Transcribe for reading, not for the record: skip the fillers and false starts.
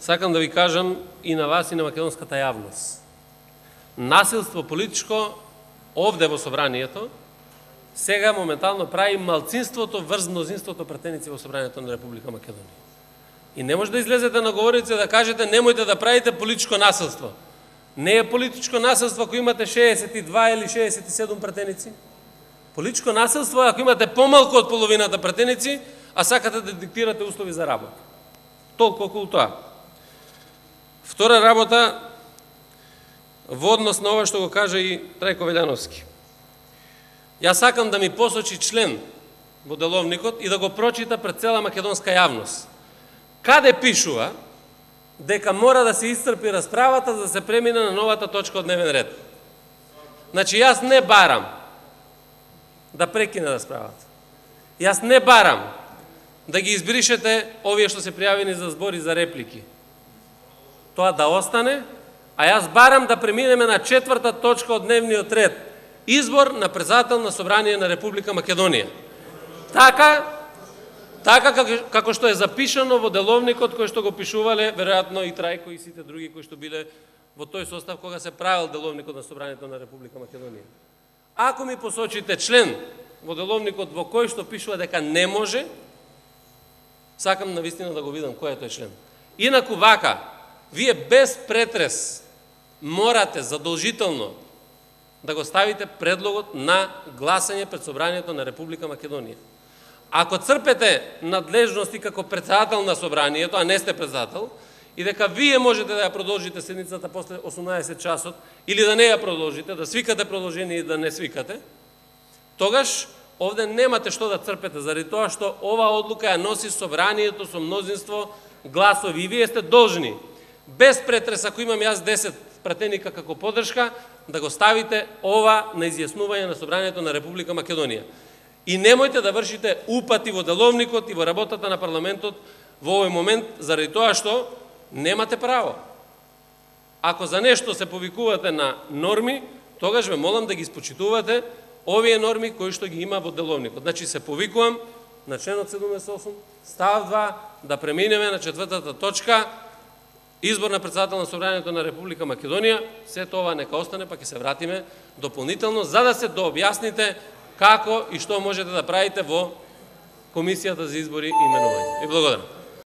сакам да ви кажам и на вас и на македонската јавност. Насилство политичко овде во собранието сега моментално прави малцинството врз мнозинството пратеници во собранието на Република Македонија. И не може да излезете на говорица и да кажете немојте да правите политичко насилство. Не е политичко насилство ако имате 62 или 67 пратеници. Политичко насилство е ако имате помалку од половината пратеници, а сакате да диктирате услови за работа. Толку околу тоа. Втора работа во однос на ова што го кажа и Трајко Велјановски. Јас сакам да ми посочи член во деловникот и да го прочита пред цела македонска јавност. Каде пишува дека мора да се исцрпи расправата за да се премине на новата точка од дневен ред? Значи, јас не барам да прекине расправата. Јас не барам да ги избришете овие што се пријавени за збори за реплики. Тоа да остане, а јас барам да преминеме на четврта точка од дневниот ред. Избор на председател на Собрание на Република Македонија. Така како што е запишано во деловникот кој што го пишувале, веројатно и Трајко и сите други кои што биле во тој состав кога се правил деловникот на Собранието на Република Македонија. Ако ми посочите член во деловникот во кој што пишува дека не може, сакам навистина да го видам кој е тој член. Инаку вака, вие без претрес морате задолжително да го ставите предлогот на гласање пред Собранието на Република Македонија. Ако црпете надлежности како председател на Собранието, а не сте председател, и дека вие можете да ја продолжите седницата после 18 часот, или да не ја продолжите, да свикате продолжение и да не свикате, тогаш овде немате што да црпете, заради тоа што оваа одлука ја носи Собранието со мнозинство гласови и вие сте должни, без претрес, ако имам јас 10 пратеника како поддршка, да го ставите ова на изјаснување на Собранието на Република Македонија. И немојте да вршите упати во деловникот и во работата на парламентот во овој момент, заради тоа што немате право. Ако за нешто се повикувате на норми, тогаш ве молам да ги спочитувате овие норми кои што ги има во деловникот. Значи се повикувам на членот 78, став 2, да преминеме на четвртата точка, избор на председател на Собранието на Република Македонија. Се тоа нека остане, па ќе се вратиме дополнително, за да се дообјасните како и што можете да правите во Комисијата за избори и именување. И благодарам.